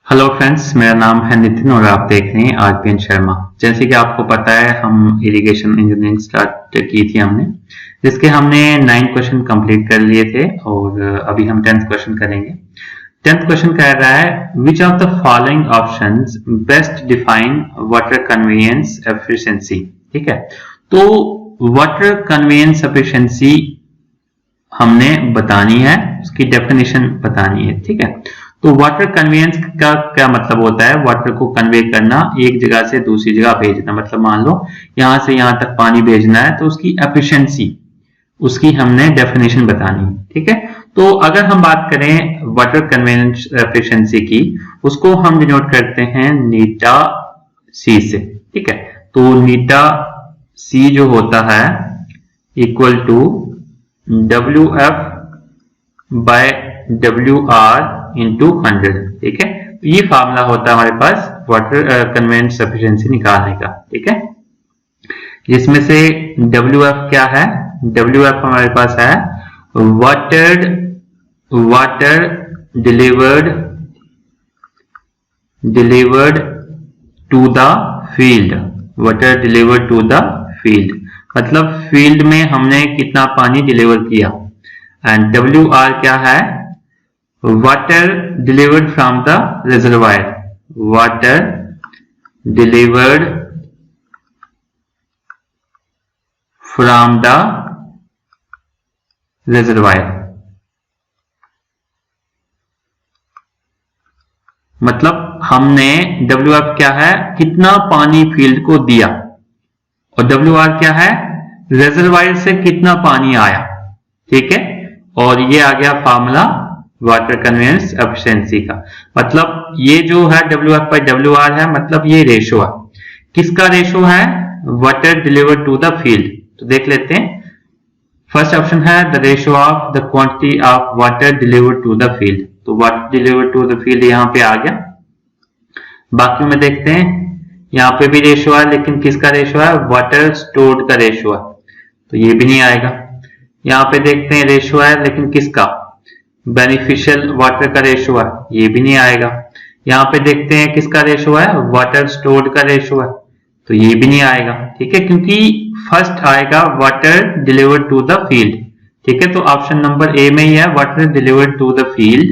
Hello friends, मेरा नाम है नितिन और आप देख रहे हैं आरपीएन शर्मा। जैसे कि आपको पता है, हम इरिगेशन इंजीनियरिंग स्टार्ट की थी हमने, जिसके हमने 9 क्वेश्चन कंप्लीट कर लिए थे और अभी हम 10th क्वेश्चन करेंगे। 10th क्वेश्चन कह रहा है, which of the following options best define water conveyance efficiency. ठीक है, तो वाटर कन्वेयंस एफिशिएंसी हमने बतानी है, उसकी डेफिनेशन बतानी है। ठीक है, तो वाटर कन्वेयंस का क्या मतलब होता है? वाटर को कन्वे करना, एक जगह से दूसरी जगह भेजना। मतलब मान लो यहां से यहां तक पानी भेजना है, तो उसकी एफिशिएंसी, उसकी हमने डेफिनेशन बतानी है। ठीक है, तो अगर हम बात करें वाटर कन्वेयंस एफिशिएंसी की, उसको हम डिनोट करते हैं नीटा सी से। ठीक है, तो नीटा सी जो होता है equal to WF by WR into 100। ठीक है, ये फार्मूला होता है हमारे पास वाटर कन्वेयंस एफिशिएंसी निकालने का। ठीक है, जिसमें से WF क्या है? WF हमारे पास है water delivered to the field. Water delivered to the field मतलब फील्ड में हमने कितना पानी डिलीवर किया। एंड WR क्या है? Water delivered from the reservoir. Water delivered from the reservoir मतलब हमने WF क्या है? कितना पानी फील्ड को दिया, और WR क्या है? रिजर्वायर से कितना पानी आया। ठीक है, और ये आ गया फार्मूला वाटर कन्वेयंस एफिशिएंसी का। मतलब ये जो है WF बाय WR है, मतलब ये रेशो है। किसका रेशो है? Water delivered to the field. तो देख लेते हैं, फर्स्ट ऑप्शन है the ratio of the quantity of water delivered to the field. तो water delivered to the field यहां पे आ गया। बाकी में देखते हैं, यहाँ पे भी रेशो है, लेकिन किसका रेशो है? वाटर स्टोर्ड का रेशो है, तो ये भी नहीं आएगा। यहाँ पे देखते हैं रेशो है, लेकिन किसका? बेनिफिशियल वाटर का रेशो है, ये भी नहीं आएगा। यहाँ पे देखते हैं किसका रेशो है? वाटर स्टोर्ड का रेशो है, तो ये भी नहीं आएगा। ठीक है, क्योंकि फर्स्ट आएगा water delivered to the field. ठीक है, तो ऑप्शन नंबर ए में ही है water delivered to the field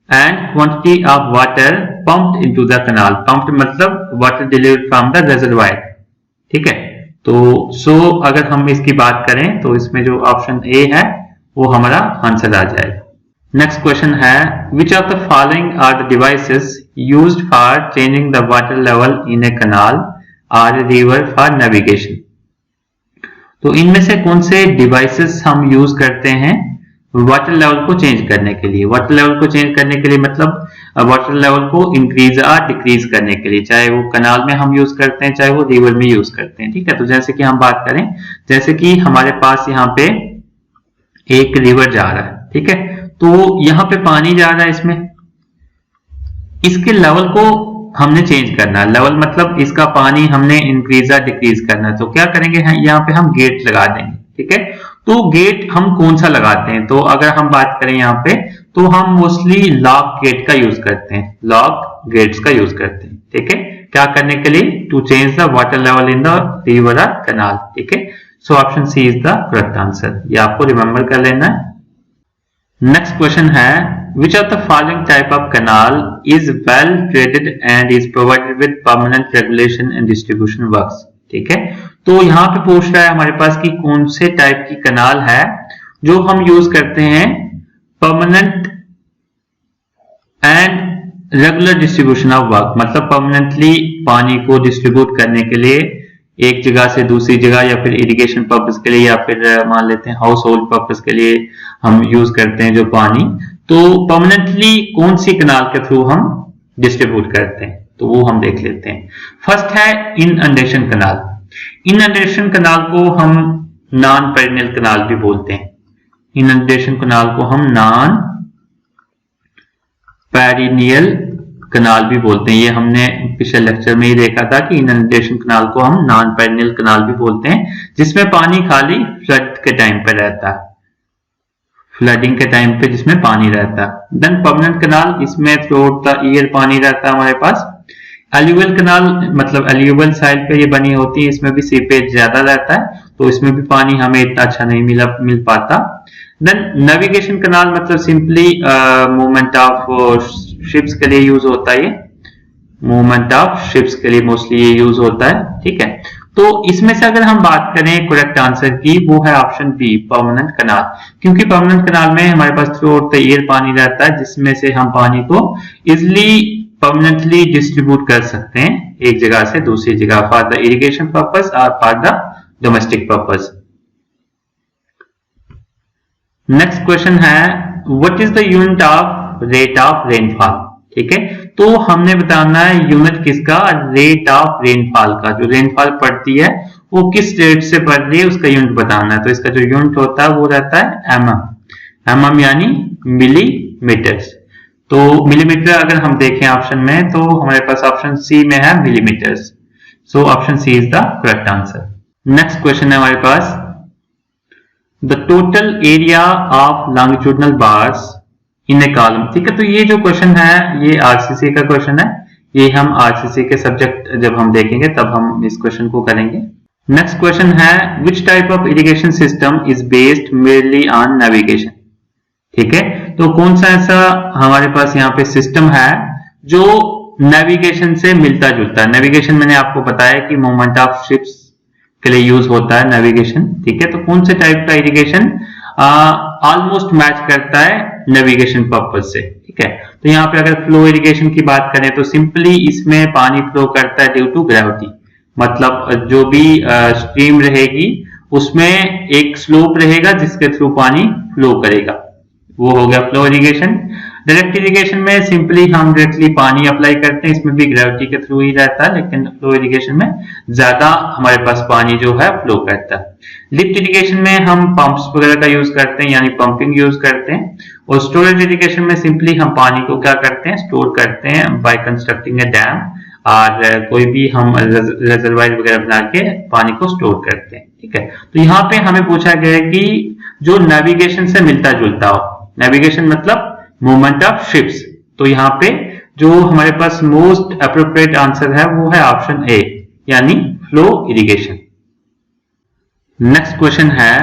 and quantity of water pumped into the canal. Pumped मतलब water delivered from the reservoir. ठीक है, तो अगर हम इसकी बात करें तो इसमें जो ऑप्शन ए है वो हमारा आंसर आ जाएगा। नेक्स्ट क्वेश्चन है, which of the following are the devices used for changing the water level in a canal और रिवर फॉर नेविगेशन। तो इनमें से कौन से डिवाइसेस हम यूज करते हैं वाटर लेवल को चेंज करने के लिए? वाटर लेवल को चेंज करने के लिए मतलब वाटर लेवल को इंक्रीज और डिक्रीज करने के लिए, चाहे वो कनाल में हम यूज करते हैं, चाहे वो रिवर में यूज करते हैं। ठीक है, तो जैसे कि हम बात करें, जैसे कि हमारे पास यहाँ पे एक रिवर जा रहा है। ठीक है, तो यहाँ पे पानी जा रहा है, इसमें इसके लेवल को हमने चेंज करना है। लेवल मतलब इसका पानी हमने इंक्रीज या डिक्रीज करना है, तो क्या करेंगे? यहाँ पे हम गेट लगा देंगे। ठीक है, तो गेट हम कौन सा लगाते हैं? तो अगर हम बात करें यहाँ पे, तो हम मोस्टली लॉक गेट का यूज करते हैं, लॉक गेट्स का यूज करते हैं। ठीक है, क्या करने के लिए? To change the water level in the river और कैनाल। ठीक है, so option C is the correct answer, ये आपको रिमेंबर कर लेना है। नेक्स्ट क्वेश्चन है, which of the following type of canal is well treated and is provided with permanent regulation and distribution works। ठीक है, तो यहाँ पे पूछ रहा है हमारे पास कि कौन से टाइप की कनाल है जो हम यूज करते हैं permanent and regular distribution of work. मतलब परमानेंटली पानी को डिस्ट्रीब्यूट करने के लिए एक जगह से दूसरी जगह, या फिर इरिगेशन पर्पस के लिए, या फिर मान लेते हैं हाउस होल्ड पर्पस के लिए हम यूज करते हैं जो पानी। तो परमानेंटली कौन सी कनाल के थ्रू हम डिस्ट्रीब्यूट करते हैं, तो वो हम देख लेते हैं। फर्स्ट है इनअंडेशन कनाल। इनअंडेशन कनाल को हम नॉन पेरिनियल कनाल भी बोलते हैं। इनअंडेशन कनाल को हम नॉन पेरिनियल कनाल भी बोलते हैं। ये हमने पिछले लेक्चर में ही देखा था कि इनअंडेशन कनाल को हम नॉन पेरिनियल कनाल भी बोलते हैं, जिसमें पानी खाली फ्लड के टाइम पर रहता है। फ्लडिंग के टाइम पे जिसमें पानी रहता है। देन परमानेंट कैनाल, इसमें थ्रू आउट द ईयर पानी रहता है हमारे पास। एल्यूवियल कैनाल मतलब एल्यूवियल साइड पे ये बनी होती है, इसमें भी सीपेज ज्यादा रहता है, तो इसमें भी पानी हमें इतना अच्छा नहीं मिल पाता। देन नेविगेशन कैनाल मतलब सिंपली मूवमेंट ऑफ शिप्स के लिए यूज होता है, मूवमेंट ऑफ शिप्स के लिए मोस्टली ये यूज होता है, ठीक है। तो इसमें से अगर हम बात करें करेक्ट आंसर की, वो है ऑप्शन बी, परमानेंट कैनाल। क्योंकि परमानेंट कैनाल में हमारे pass through out the year पानी रहता है, जिसमें से हम पानी को इजिली परमानेंटली डिस्ट्रीब्यूट कर सकते हैं एक जगह से दूसरी जगह, फॉर द इरिगेशन पर्पस और for the domestic purpose. Next question है, what is the unit of rate of rainfall, ठीक है। तो हमने बताना है यूनिट किसका, रेट ऑफ रेनफॉल का। जो रेनफॉल पड़ती है वो किस रेट से पड़ रही है उसका यूनिट बताना है। तो इसका जो यूनिट होता है वो रहता है mm यानी मिलीमीटर्स। तो मिलीमीटर अगर हम देखें ऑप्शन में, तो हमारे पास ऑप्शन सी में है millimetres. So option C is the correct answer. Next question है हमारे पास, the total area of longitudinal bars in a column, ठीक है। तो ये जो क्वेश्चन है ये आरसीसी का क्वेश्चन है, ये हम आरसीसी के सब्जेक्ट जब हम देखेंगे तब हम इस क्वेश्चन को करेंगे। नेक्स्ट क्वेश्चन है, which type of irrigation system is based mainly on navigation, ठीक है। तो कौन सा ऐसा हमारे पास यहाँ पे सिस्टम है जो नेविगेशन से मिलता जुलता है। नेविगेशन मैंने आपको बताया कि मूवमेंट ऑफ शिप्स के लिए यूज होता है नेविगेशन, ठीक है। तो कौन से टाइप का इरिगेशन ऑलमोस्ट मैच करता है नेविगेशन पर्पज से, ठीक है। तो यहाँ पे अगर फ्लो इरिगेशन की बात करें तो सिंपली इसमें पानी फ्लो करता है ड्यू टू ग्रेविटी, मतलब जो भी स्ट्रीम रहेगी उसमें एक स्लोप रहेगा जिसके थ्रू पानी फ्लो करेगा, वो हो गया फ्लो इरिगेशन। डायरेक्ट इरिगेशन में सिंपली हम डायरेक्टली पानी अप्लाई करते हैं, इसमें भी ग्रेविटी के थ्रू ही रहता है, लेकिन फ्लो इरिगेशन में ज्यादा हमारे पास पानी जो है फ्लो करता है। लिफ्ट इरिगेशन में हम पंप्स वगैरह का यूज करते हैं यानी पंपिंग यूज करते हैं। और स्टोरेज इरिगेशन में सिंपली हम पानी को क्या करते हैं, स्टोर करते हैं बाय कंस्ट्रक्टिंग ए डैम, और कोई भी हम रिजर्वायर वगैरह बना के पानी को स्टोर करते हैं, ठीक है। तो यहाँ पे हमें पूछा गया है कि जो नेविगेशन से मिलता जुलता हो, नेविगेशन मतलब मूवमेंट ऑफ शिप्स, तो यहाँ पे जो हमारे पास मोस्ट अप्रोप्रिएट आंसर है वो है ऑप्शन ए यानी फ्लो इरिगेशन। नेक्स्ट क्वेश्चन है,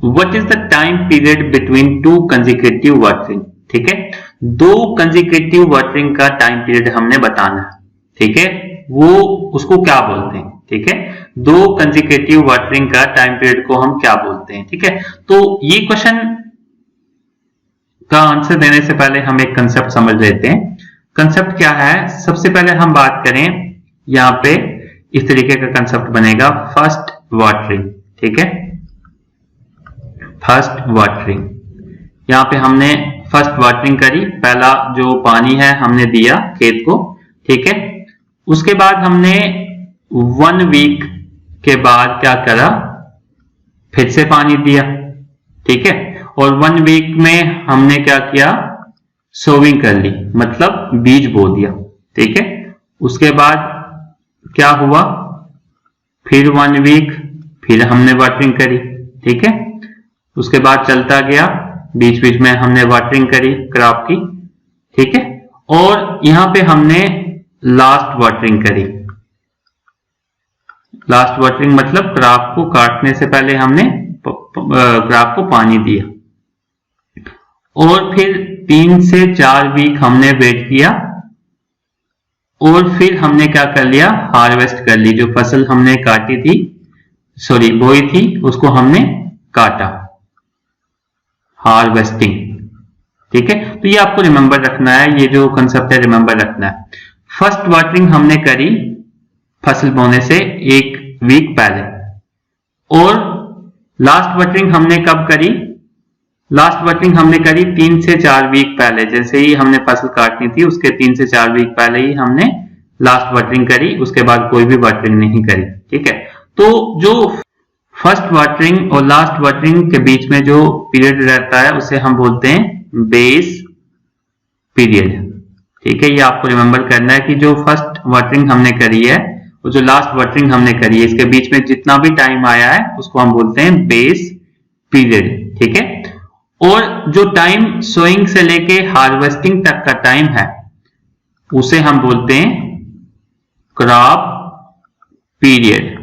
what is the time period between two consecutive watering, ठीक है। दो कंसेक्यूटिव वाटरिंग का टाइम पीरियड हमने बताना है, ठीक है, वो उसको क्या बोलते हैं, ठीक है। दो कंसेक्यूटिव वाटरिंग का टाइम पीरियड को हम क्या बोलते हैं, ठीक है। तो ये क्वेश्चन का आंसर देने से पहले हम एक कंसेप्ट समझ लेते हैं। कंसेप्ट क्या है, सबसे पहले हम बात करें, यहाँ पे इस तरीके का कंसेप्ट बनेगा, फर्स्ट वाटरिंग, ठीक है। फर्स्ट वाटरिंग, यहाँ पे हमने फर्स्ट वाटरिंग करी, पहला जो पानी है हमने दिया खेत को, ठीक है। उसके बाद हमने 1 वीक के बाद क्या करा, फिर से पानी दिया, ठीक है। और 1 वीक में हमने क्या किया, सोविंग कर ली, मतलब बीज बो दिया, ठीक है। उसके बाद क्या हुआ, फिर 1 वीक फिर हमने वाटरिंग करी, ठीक है। उसके बाद चलता गया, बीच बीच में हमने वाटरिंग करी क्रॉप की, ठीक है। और यहां पे हमने लास्ट वाटरिंग करी। लास्ट वाटरिंग मतलब क्रॉप को काटने से पहले हमने क्रॉप को पानी दिया, और फिर 3 से 4 वीक हमने वेट किया, और फिर हमने क्या कर लिया, हार्वेस्ट कर ली। जो फसल हमने काटी थी, सॉरी बोई थी, उसको हमने काटा, हार्वेस्टिंग, ठीक है। तो ये आपको रिमेंबर रखना है, ये जो कंसेप्ट है रिमेंबर रखना है। फर्स्ट वाटरिंग हमने करी फसल बोने से 1 वीक पहले, और लास्ट वाटरिंग हमने कब करी, लास्ट वाटरिंग हमने करी 3 से 4 वीक पहले, जैसे ही हमने फसल काटनी थी उसके 3 से 4 वीक पहले ही हमने लास्ट वाटरिंग करी, उसके बाद कोई भी वाटरिंग नहीं करी, ठीक है। तो जो फर्स्ट वाटरिंग और लास्ट वाटरिंग के बीच में जो पीरियड रहता है उसे हम बोलते हैं बेस पीरियड, ठीक है। ये आपको रिमेंबर करना है कि जो फर्स्ट वाटरिंग हमने करी है और जो लास्ट वाटरिंग हमने करी है, इसके बीच में जितना भी टाइम आया है उसको हम बोलते हैं बेस पीरियड, ठीक है। और जो टाइम सोइंग से लेके हार्वेस्टिंग तक का टाइम है उसे हम बोलते हैं क्रॉप पीरियड।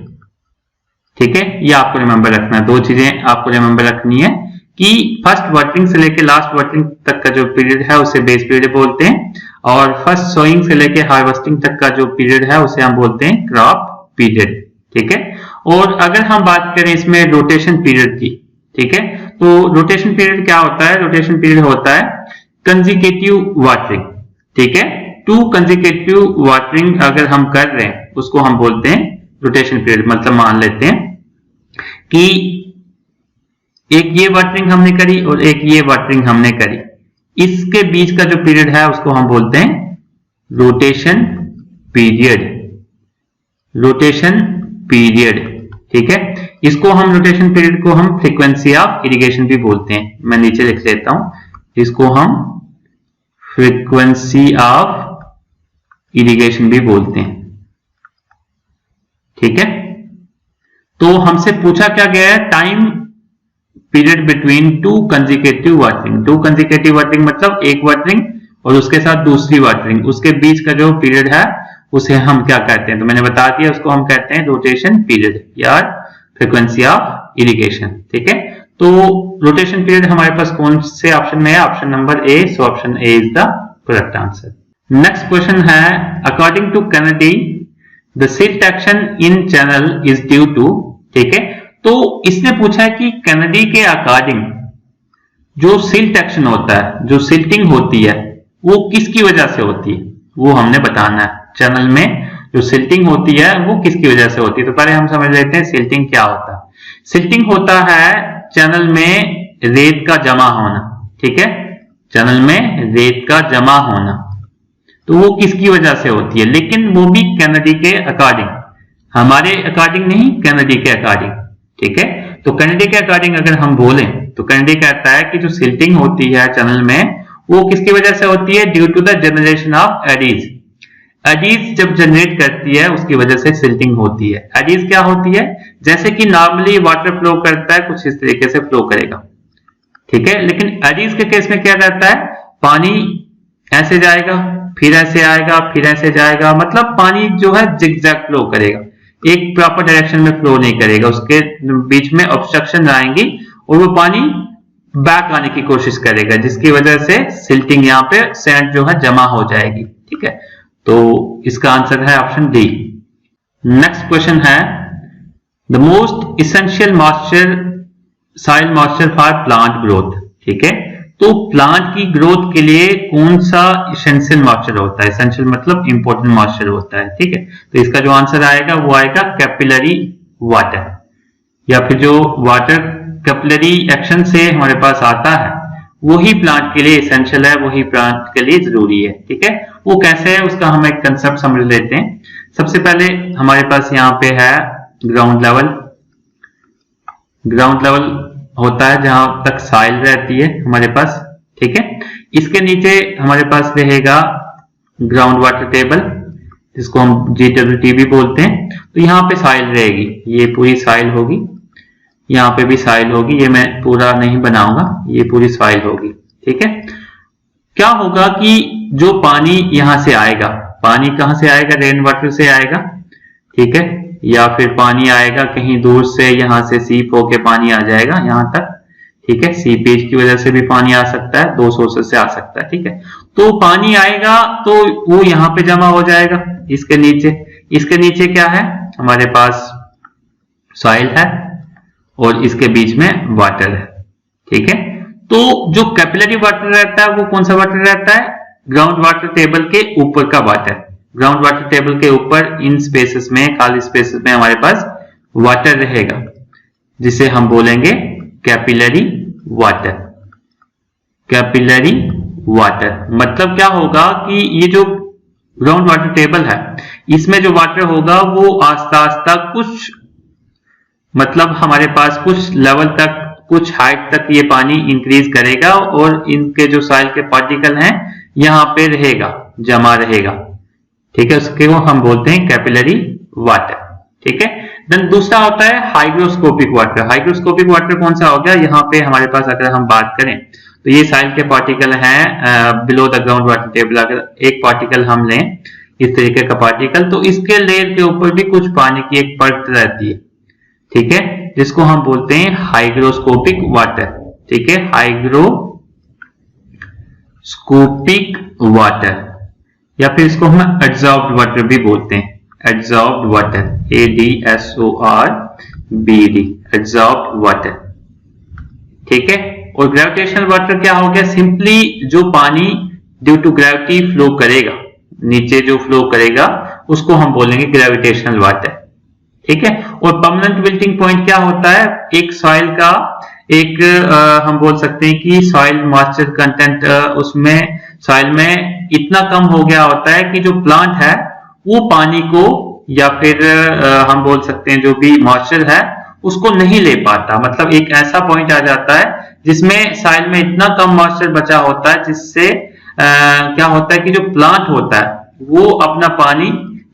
ठीक है, ये आपको रिमेंबर रखना है। दो चीजें आपको रिमेंबर रखनी है कि फर्स्ट वाटरिंग से लेके लास्ट वाटरिंग तक का जो पीरियड है उसे बेस पीरियड बोलते हैं, और फर्स्ट सोइंग से लेके हार्वेस्टिंग तक का जो पीरियड है उसे हम बोलते हैं क्रॉप पीरियड। ठीक है, और अगर हम बात करें इसमें रोटेशन पीरियड की, ठीक है, तो रोटेशन पीरियड क्या होता है? रोटेशन पीरियड होता है कंसेक्यूटिव वाटरिंग। ठीक है, 2 कंसेक्यूटिव वाटरिंग अगर हम कर रहे हैं उसको हम बोलते हैं रोटेशन पीरियड। मतलब मान लेते हैं कि एक ये वाटरिंग हमने करी और एक ये वाटरिंग हमने करी, इसके बीच का जो पीरियड है उसको हम बोलते हैं रोटेशन पीरियड। रोटेशन पीरियड, ठीक है, इसको हम रोटेशन पीरियड को हम फ्रीक्वेंसी ऑफ इरिगेशन भी बोलते हैं। मैं नीचे लिख लेता हूं, इसको हम फ्रीक्वेंसी ऑफ इरिगेशन भी बोलते हैं। ठीक है, तो हमसे पूछा क्या गया है? Time period between 2 consecutive watering. 2 consecutive watering मतलब एक वाटरिंग और उसके साथ दूसरी वाटरिंग, उसके बीच का जो पीरियड है उसे हम क्या कहते हैं? तो मैंने बता दिया, उसको हम कहते हैं रोटेशन पीरियड या फ्रीक्वेंसी ऑफ इरिगेशन। ठीक है, तो रोटेशन पीरियड हमारे पास कौन से ऑप्शन में है? Option number A. So option A is the correct answer. Next question है, according to Kennedy the silt action in channel is due to. ठीक है, तो इसने पूछा है कि कैनेडी के अकॉर्डिंग जो सिल्ट एक्शन होता है, जो सिल्टिंग होती है, वो किसकी वजह से होती है, वो हमने बताना है। चैनल में जो सिल्टिंग होती है वो किसकी वजह से होती है? तो पहले हम समझ लेते हैं सिल्टिंग क्या होता है। सिल्टिंग होता है चैनल में रेत का जमा होना। ठीक है, चैनल में रेत का जमा होना, तो वो किसकी वजह से होती है? लेकिन वो भी कैनेडी के अकॉर्डिंग, हमारे अकॉर्डिंग नहीं, कैनेडी के अकॉर्डिंग। ठीक है, तो कैनेडी के अकॉर्डिंग अगर हम बोलें तो कैनेडी कहता है कि जो सिल्टिंग होती है चैनल में वो किसकी वजह से होती है? Due to the generation of eddies. Eddies जब जनरेट करती है उसकी वजह से सिल्टिंग होती है। एडीज क्या होती है? जैसे कि नॉर्मली वाटर फ्लो करता है कुछ इस तरीके से फ्लो करेगा। ठीक है, लेकिन एडीज के केस में क्या रहता है? पानी ऐसे जाएगा, फिर ऐसे आएगा, फिर ऐसे जाएगा, मतलब पानी जो है जिगजैग फ्लो करेगा, एक प्रॉपर डायरेक्शन में फ्लो नहीं करेगा, उसके बीच में ऑब्स्ट्रक्शन आएंगी और वो पानी बैक आने की कोशिश करेगा, जिसकी वजह से सिल्टिंग यहाँ पे सैंड जो है जमा हो जाएगी। ठीक है, तो इसका आंसर है ऑप्शन डी। नेक्स्ट क्वेश्चन है, the most essential moisture soil moisture for plant growth. ठीक है, तो प्लांट की ग्रोथ के लिए कौन सा इसेंशियल मॉइस्चर होता है? इसेंशियल मतलब इंपॉर्टेंट मॉइस्चर होता है। ठीक है, तो इसका जो आंसर आएगा वो आएगा कैपिलरी वाटर, या फिर जो वाटर कैपिलरी एक्शन से हमारे पास आता है वही प्लांट के लिए इसेंशियल है, वही प्लांट के लिए जरूरी है। ठीक है, वो कैसे है उसका हम एक कंसेप्ट समझ लेते हैं। सबसे पहले हमारे पास यहाँ पे है ग्राउंड लेवल। ग्राउंड लेवल होता है जहां तक सॉइल रहती है हमारे पास। ठीक है, इसके नीचे हमारे पास रहेगा ग्राउंड वाटर टेबल, जिसको हम GWT भी बोलते हैं। तो यहाँ पे सॉइल रहेगी, ये पूरी सॉइल होगी, यहाँ पे भी सॉइल होगी, ये मैं पूरा नहीं बनाऊंगा, ये पूरी सॉइल होगी। ठीक है, क्या होगा कि जो पानी यहां से आएगा, पानी कहां से आएगा? रेन वाटर से आएगा। ठीक है, या फिर पानी आएगा कहीं दूर से, यहां से सीप होके पानी आ जाएगा यहां तक। ठीक है, सीपेज की वजह से भी पानी आ सकता है, 2 सोर्सेस से आ सकता है। ठीक है, तो पानी आएगा तो वो यहाँ पे जमा हो जाएगा इसके नीचे। इसके नीचे क्या है? हमारे पास सॉइल है और इसके बीच में वाटर है। ठीक है, तो जो कैपिलरी वाटर रहता है वो कौन सा वाटर रहता है? ग्राउंड वाटर टेबल के ऊपर का वाटर। ग्राउंड वाटर टेबल के ऊपर इन स्पेसेस में, खाली स्पेसेस में हमारे पास वाटर रहेगा, जिसे हम बोलेंगे कैपिलरी वाटर। कैपिलरी वाटर मतलब क्या होगा कि ये जो ग्राउंड वाटर टेबल है इसमें जो वाटर होगा वो आस्ता आस्ता कुछ, मतलब हमारे पास कुछ लेवल तक, कुछ हाइट तक ये पानी इंक्रीज करेगा और इनके जो सॉइल के पार्टिकल हैं यहाँ पे रहेगा, जमा रहेगा। ठीक है, उसके वो हम बोलते हैं कैपिलरी वाटर। ठीक है, देन दूसरा होता है हाइग्रोस्कोपिक वाटर। हाइग्रोस्कोपिक वाटर कौन सा हो गया, यहाँ पे हमारे पास अगर हम बात करें तो ये साइल के पार्टिकल हैं below the ground water table. अगर एक पार्टिकल हम लें इस तरीके का पार्टिकल, तो इसके लेयर के ऊपर भी कुछ पानी की एक परत रहती है, ठीक है, जिसको हम बोलते हैं हाइग्रोस्कोपिक वाटर, ठीक है, हाइग्रोस्कोपिक वाटर, या फिर इसको हम एड्सॉर्ब्ड वाटर भी बोलते हैं, adsorbed water, ADSORBD, adsorbed water, ठीक है। और ग्रेविटेशनल वाटर क्या हो गया, सिंपली जो पानी ड्यू टू ग्रेविटी फ्लो करेगा, नीचे जो फ्लो करेगा उसको हम बोलेंगे ग्रेविटेशनल वाटर, ठीक है। और परमानेंट विल्टिंग पॉइंट क्या होता है, एक सॉइल का एक हम बोल सकते हैं कि सॉइल मॉइस्चर कंटेंट उसमें सॉइल में इतना कम हो गया होता है कि जो प्लांट है वो पानी को या फिर हम बोल सकते हैं जो भी मॉइस्चर है उसको नहीं ले पाता। मतलब एक ऐसा पॉइंट आ जाता है जिसमें सॉइल में इतना कम मॉइस्चर बचा होता है जिससे क्या होता है कि जो प्लांट होता है वो अपना पानी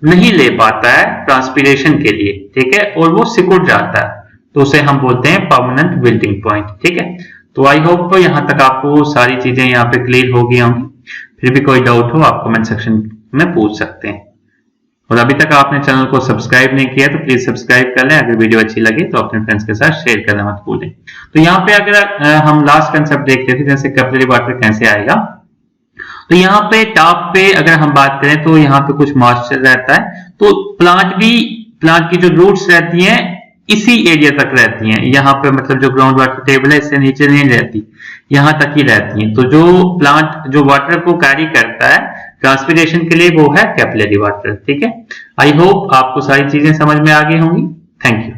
नहीं ले पाता है ट्रांसपीरेशन के लिए, ठीक है, और वो सिकुड़ जाता है, तो उसे हम बोलते हैं परमानेंट विल्टिंग पॉइंट, ठीक है। तो आई होप यहां तक आपको सारी चीजें यहाँ पे क्लियर हो गई होंगी। फिर भी कोई डाउट हो आप कमेंट सेक्शन में पूछ सकते हैं। और अभी तक आपने चैनल को सब्सक्राइब नहीं किया तो प्लीज सब्सक्राइब कर लें। अगर वीडियो अच्छी लगे तो अपने फ्रेंड्स के साथ शेयर करना मत भूलें। तो यहाँ पे अगर हम लास्ट कंसेप्ट देखते थे जैसे कैपिलरी वाटर कैसे आएगा, तो यहाँ पे टॉप पे अगर हम बात करें तो यहाँ पे कुछ मॉइस्चर रहता है, तो प्लांट की जो रूट्स रहती हैं इसी एरिया तक रहती हैं, यहाँ पे मतलब जो ग्राउंड वाटर टेबल है इससे नीचे नहीं रहती, यहाँ तक ही रहती हैं। तो जो प्लांट जो वाटर को कैरी करता है ट्रांसपीरेशन के लिए वो है कैपिलरी वाटर, ठीक है। आई होप आपको सारी चीजें समझ में आ गई होंगी। Thank you.